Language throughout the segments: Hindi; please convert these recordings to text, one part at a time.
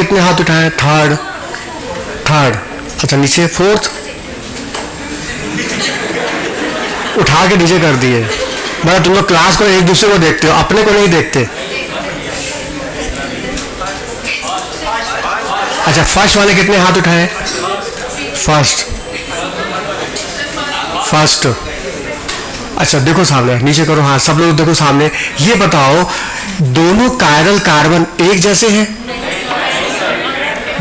कितने हाथ उठाए? Third, third. अच्छा नीचे फोर्थ, उठा के नीचे कर दिए। मतलब तुम लोग क्लास को एक दूसरे को देखते हो, अपने को नहीं देखते। अच्छा फर्स्ट वाले कितने हाथ उठाए? First, first. अच्छा देखो सामने, नीचे करो हाथ, सब लोग देखो सामने। ये बताओ दोनों कायरल कार्बन एक जैसे हैं?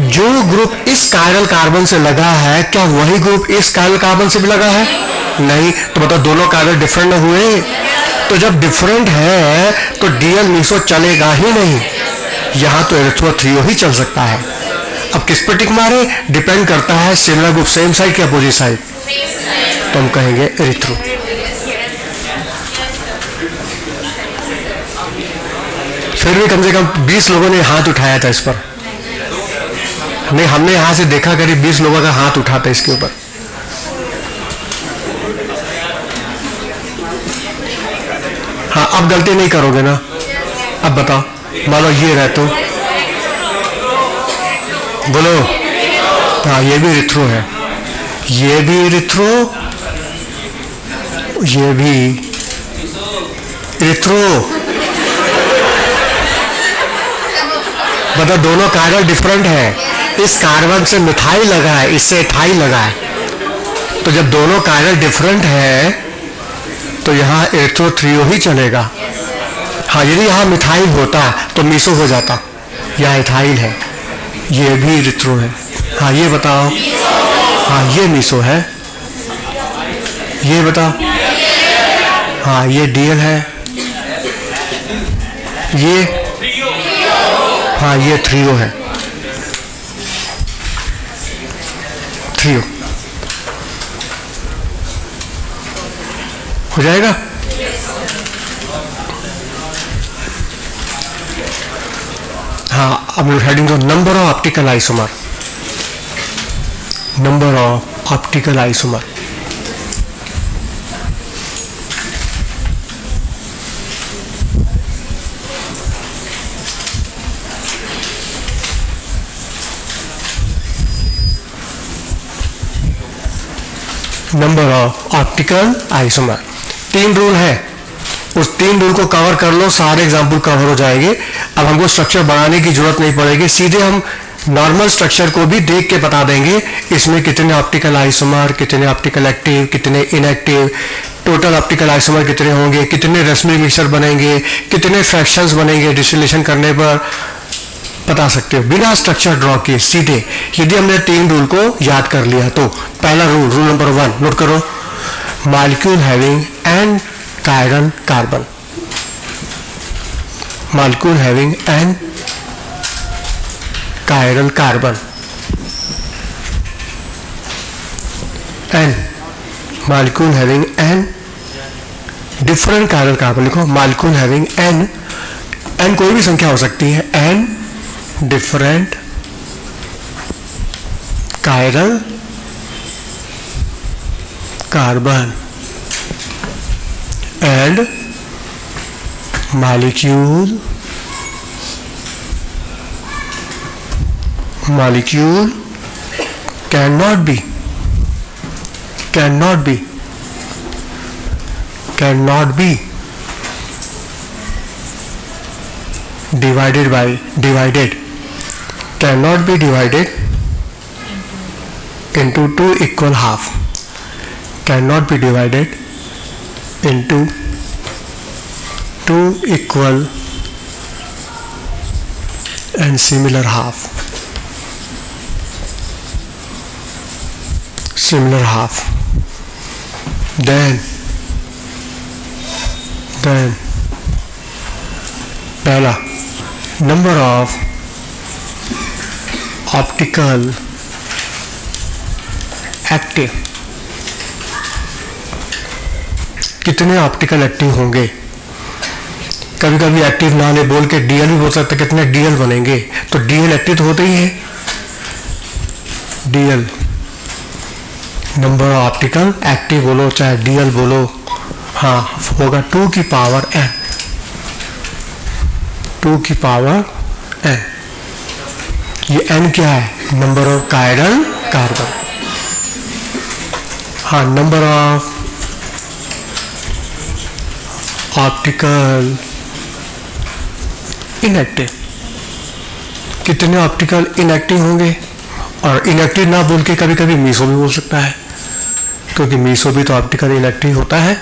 जो ग्रुप इस कायरल कार्बन से लगा है, क्या वही ग्रुप इस कायरल कार्बन से भी लगा है? नहीं। तो बताओ दोनों कायरल डिफरेंट हुए? तो जब डिफरेंट है तो डीएल मीसो चलेगा ही नहीं। यहां तो एरिथ्रो थ्रियो ही चल सकता है। अब किस पर टिक मारे? डिपेंड करता है सिमिलर ग्रुप सेम साइड क्या अपोजिट साइड। तो हम कहेंगे एरिथ्रो। फिर भी कम से कम 20 लोगों ने हाथ उठाया था इस पर। नहीं, हमने यहां से देखा करीब 20 लोगों का हाथ उठा था इसके ऊपर। हाँ अब गलती नहीं करोगे ना? अब बताओ, मान लो ये रहे तो बोलो। हाँ ये भी एरिथ्रो है, ये भी एरिथ्रो, ये भी एरिथ्रो। मतलब दोनों कार्बन डिफरेंट है। इस कार्बन से मिथाइल लगा है, इससे एथाइल लगा है। तो जब दोनों कार्बन डिफरेंट है तो यहाँ एरिथ्रो थ्रियो ही चलेगा। हाँ यदि यहाँ मिथाइल होता तो मीसो हो जाता। यहाँ एथाइल है, ये भी एरिथ्रो है। हाँ ये बताओ, हाँ ये मीसो है, ये बताओ। हाँ ये डीएल है, ये हाँ ये थ्रियो है, थ्रियो हो जाएगा। हाँ अब हेडिंग दो, number of optical isomer, number of optical isomer. Number of optical isomer. 3 rule है, उस 3 रूल को कवर कर लो, सारे एग्जाम्पल कवर हो जाएंगे। अब हमको स्ट्रक्चर बनाने की जरूरत नहीं पड़ेगी, सीधे हम नॉर्मल स्ट्रक्चर को भी देख के बता देंगे इसमें कितने ऑप्टिकल आइसोमर, कितने ऑप्टिकल एक्टिव, कितने इनएक्टिव, टोटल ऑप्टिकल आइसोमर कितने होंगे, कितने रेसमिक मिक्सचर बनेंगे, कितने फ्रैक्शंस बनेंगे डिस्टिलेशन करने पर, बता सकते हो बिना स्ट्रक्चर ड्रॉ किए सीधे। यदि हमने 3 रूल को याद कर लिया तो पहला रूल, रूल नंबर 1 नोट करो, molecule having n chiral carbon, molecule having n chiral carbon, n molecule having n different chiral carbon. लिखो मॉलिक्यूल हैविंग एन, एन कोई भी संख्या हो सकती है, n different chiral carbon and molecule cannot be divided into 2 equal half, cannot be divided into 2 equal and similar half, then पहला number of optical एक्टिव, कितने ऑप्टिकल एक्टिव होंगे। कभी कभी एक्टिव ना ले बोल के डीएल भी बोल सकते, कितने डीएल बनेंगे। तो डीएल एक्टिव तो होते ही है, डीएल नंबर ऑप्टिकल एक्टिव बोलो चाहे डीएल बोलो, हाँ होगा 2 की पावर n, 2 की पावर n। ये n क्या है? Number of chiral carbon. हाँ, नंबर ऑफ ऑप्टिकल इनएक्टिव, कितने ऑप्टिकल इनएक्टिव होंगे? और इनएक्टिव ना बोल के कभी कभी मीसो भी बोल सकता है, क्योंकि मीसो भी तो ऑप्टिकल इनएक्टिव होता है।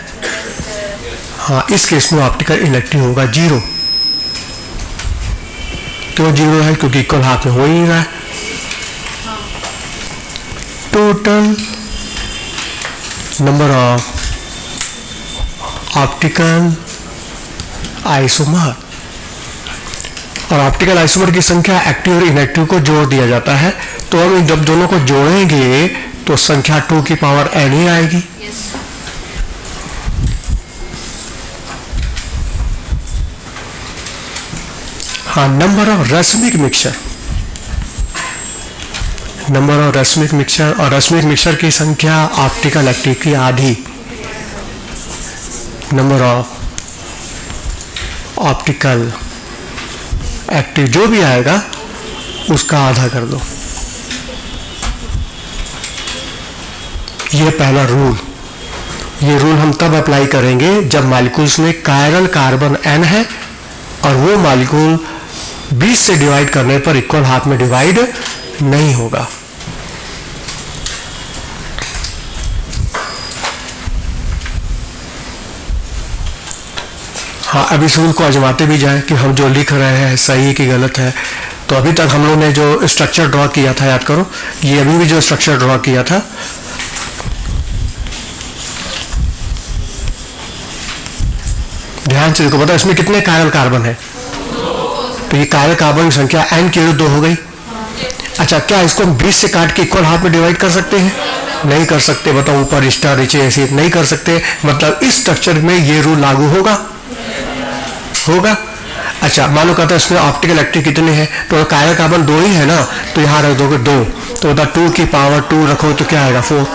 हाँ, इस केस में ऑप्टिकल इनएक्टिव होगा 0। क्यों 0 है? क्योंकि इक्वल हाफ में हो ही नहीं रहा है। Total number of optical isomer, और ऑप्टिकल आइसोमर की संख्या एक्टिव और इनएक्टिव को जोड़ दिया जाता है। तो हम जब दोनों को जोड़ेंगे तो संख्या 2 की पावर n ही आएगी। हाँ, number of racemic mixture, number of racemic mixture, और रैसमिक मिक्सचर की संख्या ऑप्टिकल एक्टिव की आधी। नंबर ऑफ ऑप्टिकल एक्टिव जो भी आएगा उसका आधा कर दो। ये पहला रूल। ये रूल हम तब अप्लाई करेंगे जब मॉलिक्यूल्स में कायरल कार्बन n है और वो मॉलिक्यूल 20 से डिवाइड करने पर इक्वल हाफ में डिवाइड नहीं होगा। हाँ, अब इस रूल को आजमाते भी जाएं कि हम जो लिख रहे हैं सही है कि गलत है। तो अभी तक हम लोग ने जो स्ट्रक्चर ड्रॉ किया था, याद करो, ये अभी भी जो स्ट्रक्चर ड्रॉ किया था, ध्यान से देखो, पता इसमें कितने कायरल कार्बन है? तो ये कायरल कार्बन की संख्या n की 2 हो गई। अच्छा, क्या इसको हम 20 से काट के इक्वल हाफ में डिवाइड कर सकते हैं? नहीं कर सकते। बताओ, ऊपर स्टार नीचे ऐसे नहीं कर सकते। मतलब इस स्ट्रक्चर में ये रूल लागू होगा? अच्छा, मान लो कहता है इसमें ऑप्टिकल एक्टिव कितने हैं? तो कायरल कार्बन 2 ही है ना, तो यहाँ रख दोगे 2, तो बता 2 की पावर 2 रखो तो क्या आएगा? 4।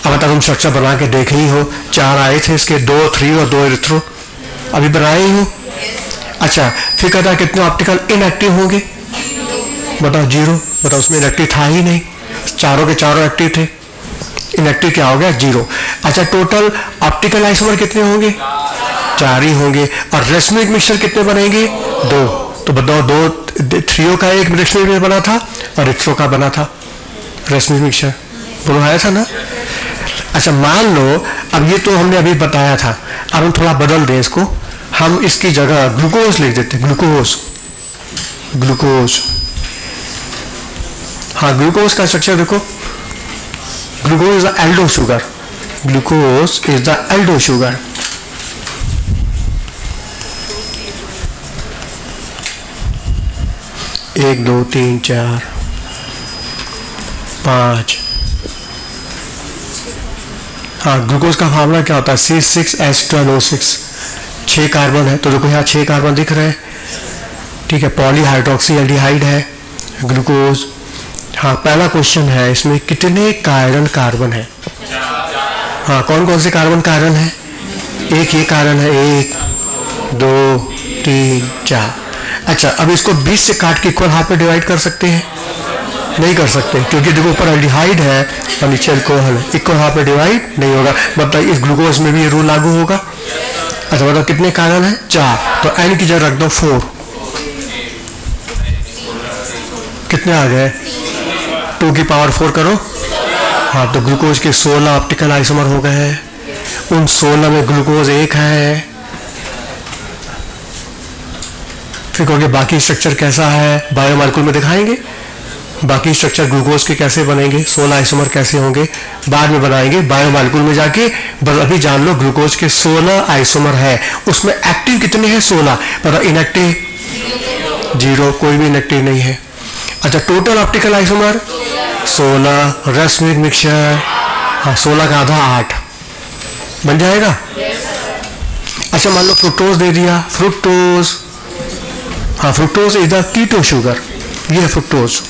अब बता, तुम स्ट्रक्चर बना के देखे ही हो, 4 आए थे इसके, 2 3 और 2 इलेक्ट्रो अभी बनाए ही हो। अच्छा, फिर कहता है कितने ऑप्टिकल इनएक्टिव होंगे? बताओ 0। बताओ, उसमें इनएक्टिव था ही नहीं, चारों के चारों एक्टिव थे, इनएक्टिव क्या हो गया? 0। अच्छा, टोटल ऑप्टिकल आइसोमर कितने होंगे? 4 ही होंगे। और रैसमिक मिक्सचर कितने बनेंगे? 2। तो बताओ, 2 3 का एक रैसमिक मिक्सचर बना था और इथ्रो का बना था रैसमिक मिक्सचर, दोनों आया था ना। अच्छा, मान लो अब ये तो हमने अभी बताया था, अब हम थोड़ा बदल दें इसको, हम इसकी जगह ग्लूकोज लिख देते हैं। ग्लूकोज। हाँ, ग्लूकोज का स्ट्रक्चर देखो, glucose is the Aldo sugar. Glucose is the Aldo sugar. एक 2 3 4 5। हाँ, ग्लूकोज का फार्मूला क्या होता है? C6H12O6। 6 कार्बन है, तो देखो यहाँ 6 कार्बन दिख रहे हैं, ठीक है। पॉलीहाइड्रोक्सी एल्डिहाइड है ग्लूकोज। हाँ, पहला क्वेश्चन है इसमें कितने कायरल कार्बन है? हाँ, कौन कौन से कार्बन कायरल है? एक ही कार्बन है, 1 2 3 4। अच्छा, अब इसको 20 से काट के इक्वल हाफ में डिवाइड कर सकते हैं? नहीं कर सकते, क्योंकि देखो ऊपर एल्डिहाइड है और नीचे अल्कोहल है, इक्वल हाफ में डिवाइड नहीं होगा। मतलब इस ग्लूकोज में भी ये रूल लागू होगा। अच्छा, बताओ कितने कार्बन है? 4। तो n की जगह रख दो 4। कितने आ गए? 2 की पावर 4 करो। हाँ, तो ग्लूकोज के 16 ऑप्टिकल आइसोमर हो गए हैं। उन 16 में ग्लूकोज 1 है। फिर कहोगे बाकी स्ट्रक्चर कैसा है? बायोमॉलिक्यूल में दिखाएंगे बाकी स्ट्रक्चर ग्लूकोज के कैसे बनेंगे, 16 आइसोमर कैसे होंगे, बाद में बनाएंगे बायोमॉलिक्यूल में जाके। बस अभी जान लो ग्लूकोज के 16 आइसोमर है, उसमें एक्टिव कितने हैं? 16। मतलब इनएक्टिव 0, कोई भी इनएक्टिव नहीं है। अच्छा, टोटल ऑप्टिकल आइसोमर 16। रैसमिक मिक्सचर, हाँ, 16 का आधा 8 बन जाएगा। अच्छा, मान लो फ्रुक्टोज दे दिया, फ्रुक्टोज। हाँ, fructose is the keto sugar, ये है फ्रुक्टोज।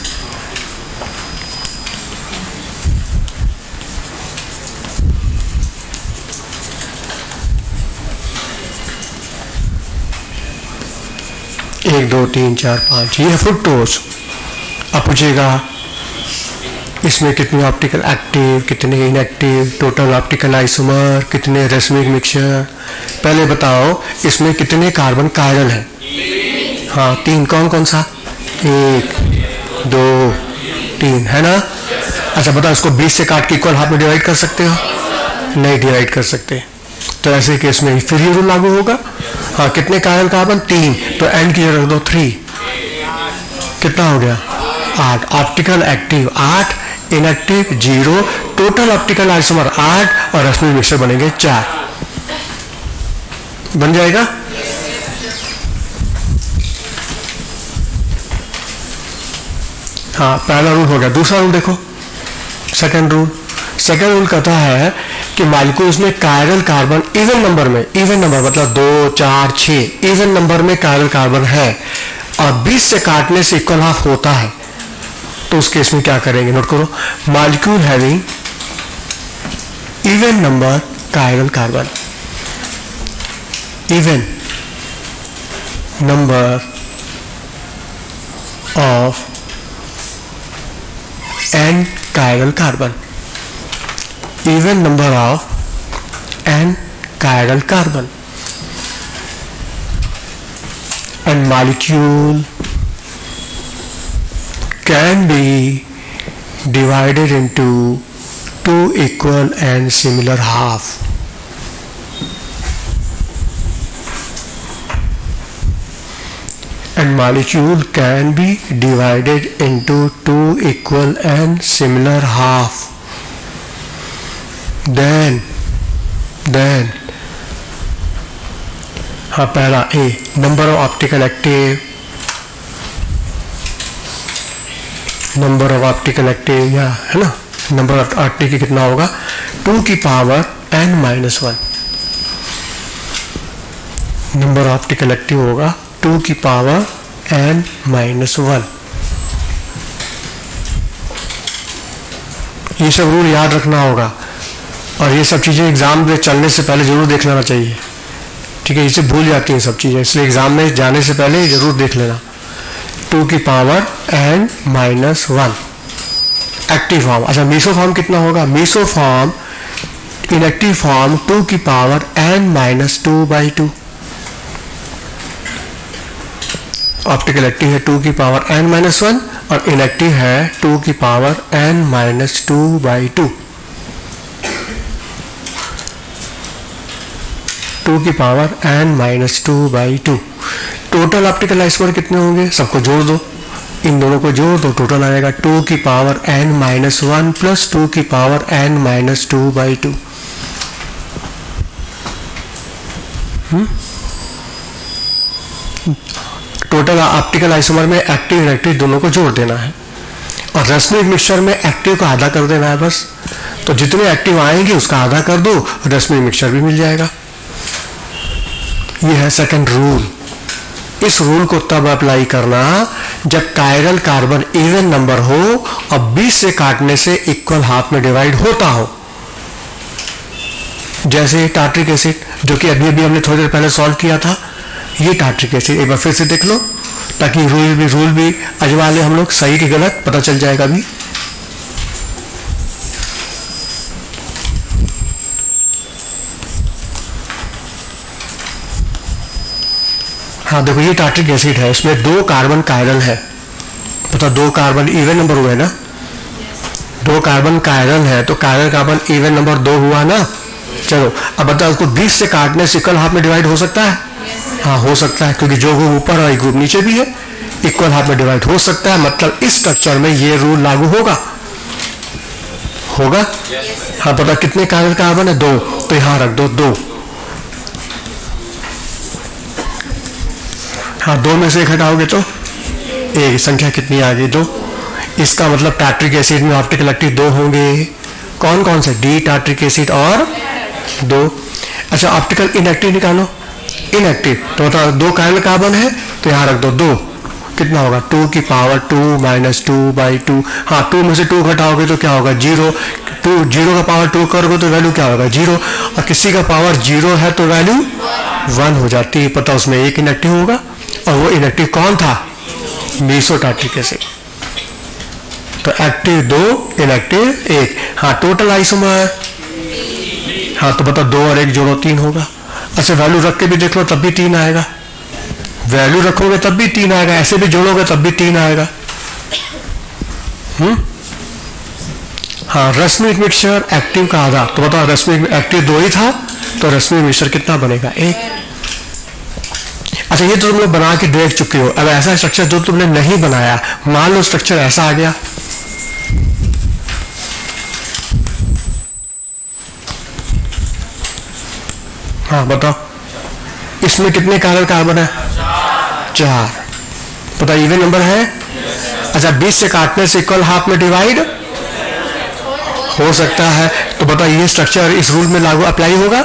एक 2 3 4 5, ये है फ्रुक्टोज। अब पूछेगा इसमें कितने ऑप्टिकल एक्टिव, कितने इनएक्टिव, टोटल ऑप्टिकल आइसोमर, कितने रेसमिक मिक्सचर। पहले बताओ इसमें कितने कार्बन कायरल हैं? हाँ 3। कौन कौन सा? 1 2 3 है ना। अच्छा बताओ इसको 20 से काट के इक्वल हाफ में डिवाइड कर सकते हो? नहीं डिवाइड कर सकते। तो ऐसे केस में फिर ये रूल लागू होगा। हाँ कितने कायरल कार्बन? 3। तो एंड की जगह रख दो 3। कितना हो गया? 8। Optical active 8, inactive 0, total optical isomer 8 और रेसमिक मिक्सचर बनेंगे 4। बन जाएगा। हाँ पहला रूल हो गया। दूसरा रूल देखो, सेकंड रूल। सेकंड रूल कहता है कि मॉलिक्यूल्स में कायरल कार्बन इवन नंबर में, इवन नंबर मतलब 2 4 6 इवन नंबर में कायरल कार्बन है और 20 से काटने से इक्वल हाफ होता है। तो उस केस में क्या करेंगे? नोट करो, molecule having even number chiral carbon, even number of n chiral carbon, even number of n chiral carbon, and molecule can be divided into 2 equal and similar half. And molecule can be divided into 2 equal and similar half. Then हाँ पहला A, number of optical active, number of optical active या है ना, number of optical कितना होगा? 2 की power n minus 1। number of optical active होगा 2 की पावर n minus 1। ये सब रूल याद रखना होगा और ये सब चीज़ें एग्जाम में चलने से पहले जरूर देख लेना चाहिए। ठीक है, इसे भूल जाती हैं सब चीज़ें, इसलिए एग्जाम में जाने से पहले जरूर देख लेना। 2 की power n minus 1 active form. अच्छा मीसो फॉर्म कितना होगा? मीसो फॉर्म इनएक्टिव फॉर्म 2 की power n minus 2/2। Optical active है 2 की पावर n minus 1 और इनएक्टिव है 2 की पावर n minus 2/2। 2 की power n minus 2/2। Total optical isomer कितने होंगे? सबको जोड़ दो, इन दोनों को जोड़ दो, टोटल आएगा 2 की पावर n minus 1 प्लस 2 की power n minus 2/2। Total optical isomer में एक्टिव इनएक्टिव दोनों को जोड़ देना है और रेसमिक मिक्सचर में एक्टिव का आधा कर देना है बस। तो जितने एक्टिव आएंगे उसका आधा कर दो, रेसमिक मिक्सचर भी मिल जाएगा। ये है सेकंड रूल। इस रूल को तब अप्लाई करना जब कायरल कार्बन इवन नंबर हो और 20 से काटने से इक्वल हाफ में डिवाइड होता हो। जैसे टार्ट्रिक एसिड जो कि अभी हमने थोड़ी देर पहले सॉल्व किया था, ये टार्ट्रिक एसिड एक बार फिर से देख लो ताकि रूल भी अजमा ले हम लोग, सही कि गलत पता चल जाएगा अभी। हाँ देखो ये टार्ट्रिक एसिड है, इसमें 2 कार्बन कायरल है। बताओ 2 कार्बन इवन नंबर हुआ है ना, 2 कार्बन कायरल है तो कायरल कार्बन इवन नंबर 2 हुआ ना। चलो अब बताओ उसको 20 से काटने से इक्वल हाफ में डिवाइड हो सकता है? हाँ हो सकता है, क्योंकि जो ग्रुप ऊपर और ग्रुप नीचे भी है, इक्वल हाफ में डिवाइड हो सकता है। मतलब इस स्ट्रक्चर में ये रूल लागू होगा। हाँ पता कितने कायरल कार्बन है? 2, तो यहां रख दो 2। हाँ 2 में से 1 हटाओगे तो एक संख्या कितनी आ गई? 2। इसका मतलब टार्ट्रिक एसिड में ऑप्टिकल एक्टिव 2 होंगे। कौन कौन से? डी टार्ट्रिक एसिड और 2। अच्छा ऑप्टिकल इनएक्टिव निकालो। इनएक्टिव तो बताओ 2 कायरल कार्बन है तो यहाँ रख दो 2। कितना होगा? 2 की पावर 2 minus 2/2। हाँ 2 में से 2 घटाओगे तो क्या होगा? 0। 0 का पावर 2 करोगे तो वैल्यू क्या होगा? 0। और किसी का पावर 0 है तो वैल्यू 1 हो जाती है। पता उसमें एक इनएक्टिव होगा और वो इनएक्टिव कौन था? Meso tartaric acid. तो एक्टिव 2, इनएक्टिव 1। हाँ, टोटल आइसोमर, हाँ तो बताओ 2 और 1 जोड़ो 3 होगा। अच्छा, वैल्यू रख के भी देख लो तब भी 3 आएगा, वैल्यू रखोगे तब भी 3 आएगा, ऐसे भी जोड़ोगे तब भी 3 आएगा। हाँ, रश्मिक मिक्सचर एक्टिव का आधा, तो बताओ रश्मिक एक्टिव 2 ही था, तो रश्मिक मिक्सचर कितना बनेगा? 1। अच्छा, ये तो तुम लोग बना के देख चुके हो। अब ऐसा स्ट्रक्चर जो तुमने नहीं बनाया, मान लो स्ट्रक्चर ऐसा आ गया, हाँ बताओ इसमें कितने कार्बन है? 4। पता इवन नंबर है? अच्छा, 20 से काटने से इक्वल हाफ में डिवाइड हो सकता है, तो बताओ ये स्ट्रक्चर इस रूल में लागू अप्लाई होगा?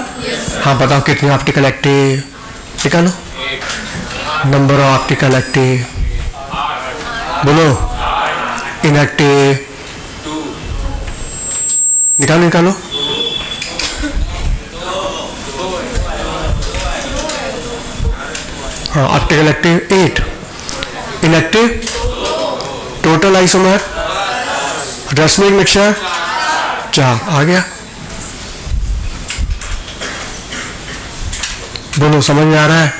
हाँ, बताओ कितने ऑप्टिकल एक्टिव निकालो, नंबर ऑफ ऑप्टिकल एक्टिव बोलो, इनएक्टिव निकालो निकालो। हाँ, optical active 8, inactive total isomer Rashmik mixture 4 आ गया। बोलो, समझ में आ रहा है?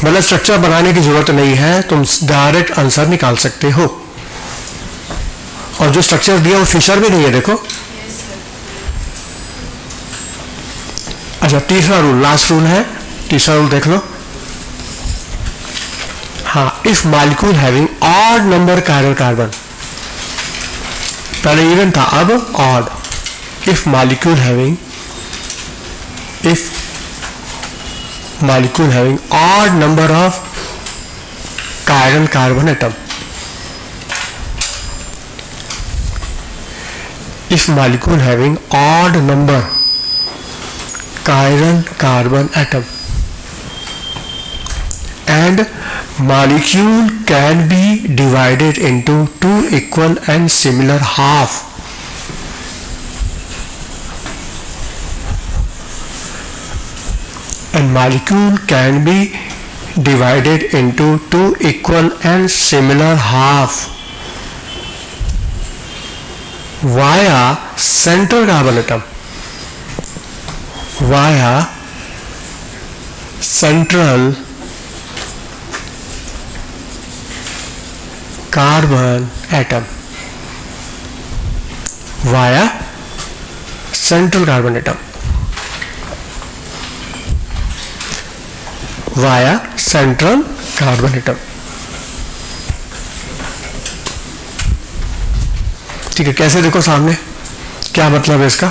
मतलब स्ट्रक्चर बनाने की जरूरत नहीं है, तुम डायरेक्ट आंसर निकाल सकते हो। और जो स्ट्रक्चर दिया वो फिशर भी नहीं है, देखो। अच्छा, तीसरा रूल, लास्ट रूल है, तीसरा रूल देख लो। हाँ, if molecule having odd number chiral carbon, पहले इवन था अब odd, if molecule having odd number of chiral carbon atom, if molecule having odd number chiral carbon atom and molecule can be divided into 2 equal and similar half, and molecule can be divided into 2 equal and similar half via central carbon atom, via central carbon atom, via central carbon atom, via central carbon atom. ठीक है, कैसे देखो सामने, क्या मतलब है इसका?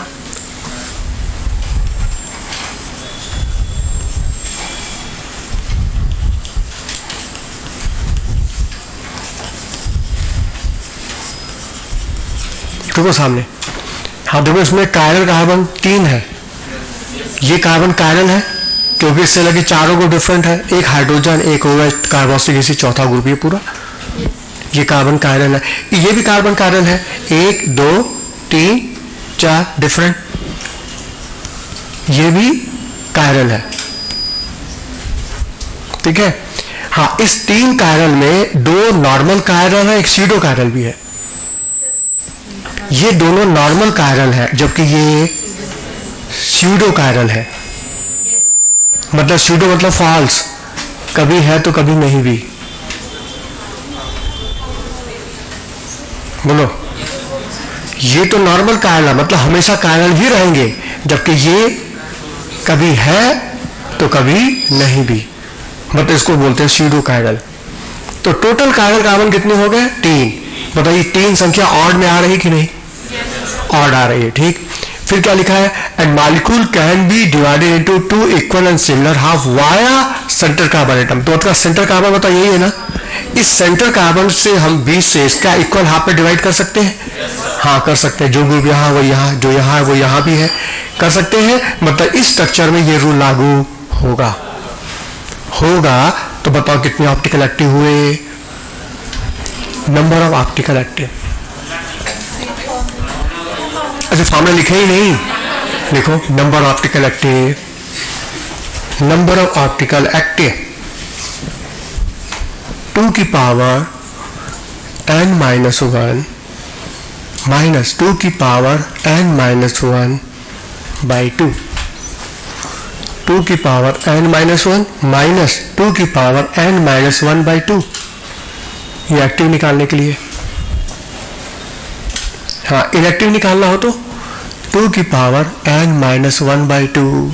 देखो सामने, हाँ देखो, इसमें कायरल कार्बन 3 है, ये कार्बन कायरल है क्योंकि इससे लगे चारों को डिफरेंट है, एक हाइड्रोजन, एक OH कार्बोक्सिलिक एसिड, चौथा ग्रुप ये पूरा, ये कार्बन कायरल है, ये भी कार्बन कायरल है, 1 2 3 4 डिफरेंट, ये भी कायरल है। ठीक है, हाँ, इस 3 कायरल में 2 नॉर्मल कायरल है, एक सीडो कायरल भी है, ये दोनों नॉर्मल कायरल है जबकि ये सीडो कायरल है। मतलब सूडो मतलब फॉल्स, कभी है तो कभी नहीं भी। बोलो, ये तो नॉर्मल कायरल मतलब हमेशा कायरल ही रहेंगे, जबकि ये कभी है तो कभी नहीं भी, मतलब इसको बोलते हैं सूडो कायरल। तो टोटल कायरल कार्बन कितने हो गए? 3। बताइए 3 संख्या ऑड में आ रही कि नहीं? ऑड आ रही है। ठीक, फिर क्या लिखा है? And molecule can be divided into 2 equal and similar half via centre carbon atom. तो मतलब सेंटर कार्बन मतलब यही है ना, इस सेंटर कार्बन से हम 20 से इसका इक्वल हाफ में डिवाइड कर सकते हैं। हाँ कर सकते हैं, जो ग्रुप यहाँ वो यहाँ, जो यहाँ है वो यहाँ भी है, कर सकते हैं। मतलब इस स्ट्रक्चर में ये रूल लागू होगा। तो बताओ कितने ऑप्टिकल एक्टिव हुए? Number of optical active. अच्छा फॉर्मूला लिखे ही नहीं, लिखो number optical active, number of optical active 2 की पावर n-1 माइनस 2 की पावर n माइनस 1 बाई 2, 2 की पावर n माइनस 1 माइनस 2 की पावर n माइनस 1 बाई 2, ये एक्टिव निकालने के लिए। हाँ, इनएक्टिव निकालना हो तो 2 की power n minus 1 by 2,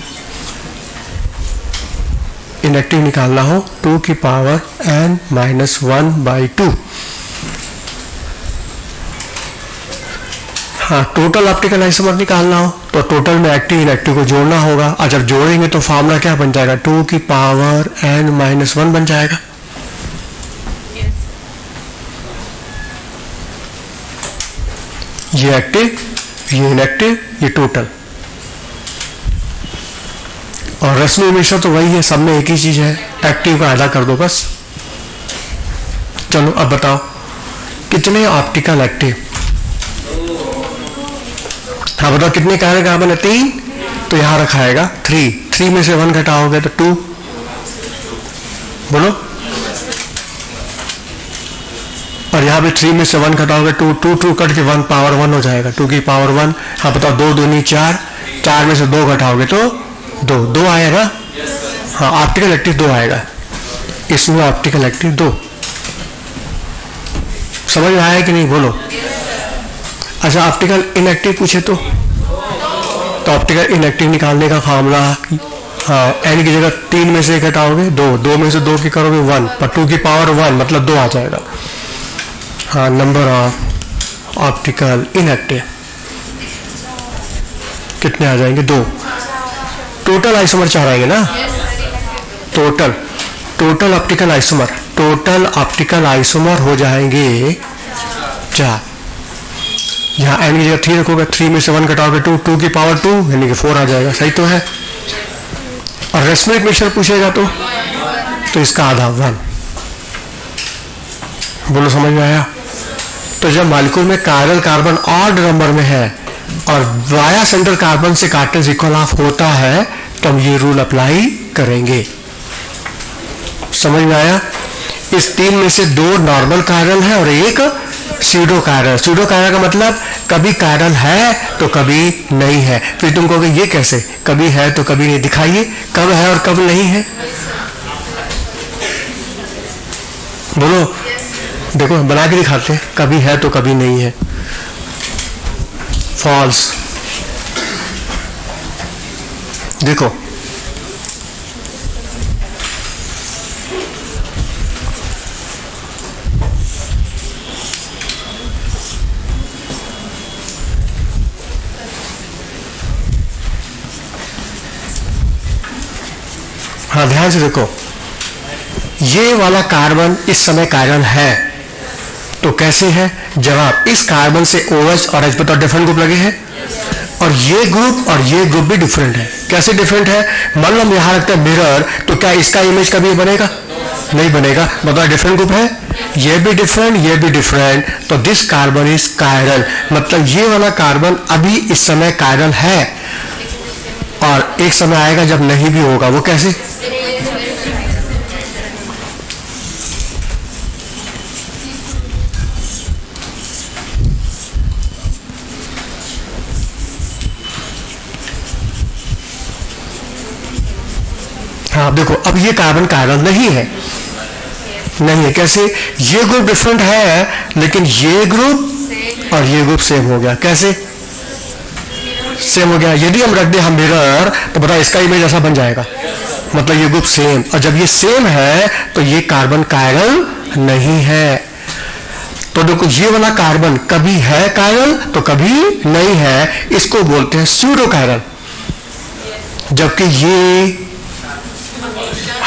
inactive निकालना हो 2 की पावर n माइनस 1 बाई 2। हाँ, टोटल ऑप्टिकल आइसोमर निकालना हो तो टोटल में एक्टिव इनएक्टिव को जोड़ना होगा, और जब जोड़ेंगे तो फार्मूला क्या बन जाएगा, 2 की पावर n माइनस 1 बन जाएगा। ये एक्टिव, ये इनएक्टिव, ये टोटल, और रश्मि हमेशा तो वही है, सब में एक ही चीज है, एक्टिव का आधा कर दो बस। चलो अब बताओ कितने ऑप्टिकल एक्टिव, हाँ बताओ कितने कार्बन है, 3, तो यहां रखाएगा 3, 3 में से 1 घटाओगे तो 2, बोलो, और यहाँ पे 3 में से 1 घटाओगे 2, 2 2 कट के 1 पावर 1 हो जाएगा, 2 की पावर 1। हाँ बताओ 2 दूनी 4, 4 में से 2 घटाओगे तो 2, 2 आएगा। हाँ, ऑप्टिकल एक्टिव 2 आएगा, इसमें ऑप्टिकल एक्टिव 2। समझ में आया कि नहीं, बोलो। अच्छा, ऑप्टिकल इनएक्टिव पूछे तो ऑप्टिकल इनएक्टिव निकालने का फार्मूला, हाँ, n की जगह 3 में से घटाओगे 2, 2 में से 2 की करोगे 1, पर 2 की पावर 1 मतलब 2 आ जाएगा। हाँ, नंबर ऑफ ऑप्टिकल इनएक्टिव कितने आ जाएंगे, 2। टोटल आइसोमर 4 आएंगे ना, total optical isomer, total optical isomer हो जाएंगे 4। यहाँ n की जगह 3 रखोगे, 3 में से 1 घटाओगे 2, 2 की पावर 2 यानी कि 4 आ जाएगा, सही तो है। और रेस्मिक मिक्सचर पूछेगा तो इसका आधा 1, बोलो समझ में आया। तो जब मॉलिक्यूल में कायरल कार्बन ऑड नंबर में है और वाया सेंटर कार्बन से कार्टेज इक्वल ऑफ होता है तो हम ये रूल अप्लाई करेंगे, समझ में आया। इस 3 में से 2 नॉर्मल कायरल है और एक स्यूडो कायरल। स्यूडो कायरल का मतलब कभी कायरल है तो कभी नहीं है। फिर तुम कहोगे ये कैसे, कभी है तो कभी नहीं, दिखाइए कब है और कब नहीं है, बोलो। देखो बना के दिखाते हैं, कभी है तो कभी नहीं है, फॉल्स। देखो हाँ, ध्यान से देखो, ये वाला कार्बन इस समय कायरल है तो कैसे है, जवाब, इस कार्बन से OH और H बताओ डिफरेंट ग्रुप लगे हैं, और ये ग्रुप भी डिफरेंट है। कैसे डिफरेंट है, मान लो हम यहां रखते हैं मिरर, तो क्या इसका इमेज कभी बनेगा, नहीं बनेगा, बताओ डिफरेंट ग्रुप है, ये भी डिफरेंट, तो दिस कार्बन इज कायरल, मतलब ये वाला कार्बन अभी इस समय कायरल है और एक समय आएगा जब नहीं भी होगा, वो कैसे, हाँ देखो, अब ये कार्बन कायरल नहीं है, कैसे, ये ग्रुप डिफरेंट है लेकिन ये ग्रुप और ये ग्रुप सेम हो गया, कैसे सेम हो गया। यदि हम रख दे हम मिरर तो बताओ इसका इमेज ऐसा बन जाएगा, मतलब ये ग्रुप सेम, और जब ये सेम है तो ये कार्बन कायरल नहीं है। तो देखो ये वाला कार्बन कभी है कायरल तो कभी नहीं है, इसको बोलते हैं स्यूडो कायरल, जबकि ये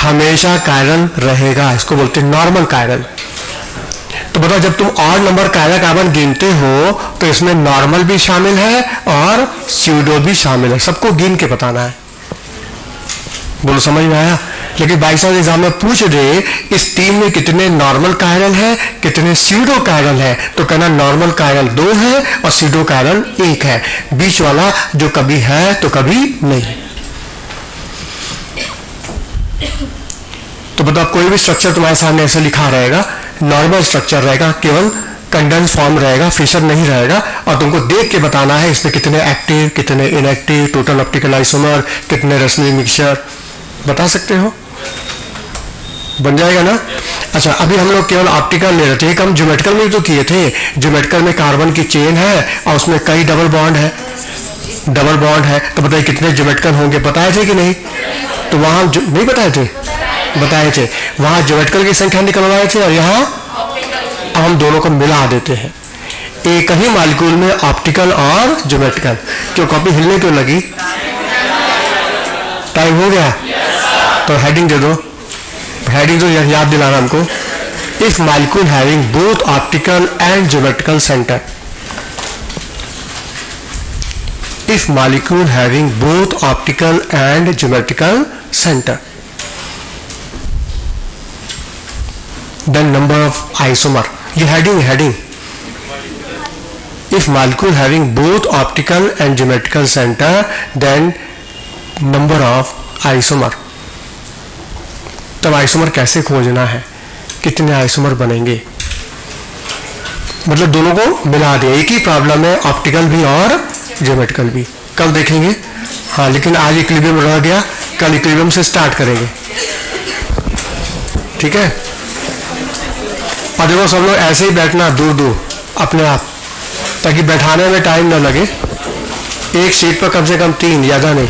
हमेशा कायरल रहेगा, इसको बोलते हैं नॉर्मल कायरल। तो बताओ जब तुम ऑड नंबर कायरल कार्बन गिनते हो तो इसमें नॉर्मल भी शामिल है और स्यूडो भी शामिल है, सबको गिन के बताना है, बोलो समझ में आया। लेकिन बाई चांस एग्जाम में पूछ दे इस टीम में कितने नॉर्मल कायरल है कितने स्यूडो कायरल है, तो कहना नॉर्मल कायरल 2 है और स्यूडो कायरल 1 है, बीच वाला जो कभी है तो कभी नहीं। तो बताओ कोई भी स्ट्रक्चर तुम्हारे सामने ऐसे लिखा रहेगा, नॉर्मल स्ट्रक्चर रहेगा, केवल कंडेंस फॉर्म रहेगा, फिशर नहीं रहेगा, और तुमको देख के बताना है इसमें कितने एक्टिव कितने इनएक्टिव, टोटल ऑप्टिकल आइसोमर, कितने रश्मि मिक्सचर, बता सकते हो? बन जाएगा ना? अच्छा, अभी हम लोग केवल ऑप्टिकल ले रहे थे, एक हम ज्योमेट्रिकल में तो किए थे। ज्योमेट्रिकल में कार्बन की चेन है और उसमें कई डबल बॉन्ड है, डबल बॉन्ड है, तो बताइए कितने ज्योमेट्रिकल होंगे, बताए थे कि नहीं? तो वहां नहीं बताए थे, बताए थे, वहां ज्योमेट्रिकल की संख्या निकलवाए थे, और यहाँ अब हम दोनों को मिला देते हैं एक ही मॉलिक्यूल में, ऑप्टिकल और ज्योमेट्रिकल। क्यों कॉपी हिलने क्यों लगी? टाइम हो गया? तो हेडिंग दे दो, हेडिंग तो याद दिलाना हमको। If molecule having both optical and geometrical centre, if molecule having both optical and geometrical center, then number of isomer, ये heading if molecule having both optical and geometrical center, then number of isomer। तब आइसोमर कैसे खोजना है, कितने आइसोमर बनेंगे, मतलब दोनों को मिला दिया, एक ही प्रॉब्लम है, ऑप्टिकल भी और ज्योमेट्रिकल भी। कल देखेंगे, हाँ, लेकिन आज इक्विलिब्रियम रह गया, कल इक्विलिब्रियम से स्टार्ट करेंगे, ठीक है? और देखो सब लोग ऐसे ही बैठना दूर दूर अपने आप, ताकि बैठाने में टाइम ना लगे। एक सीट पर कम से कम 3, ज़्यादा नहीं।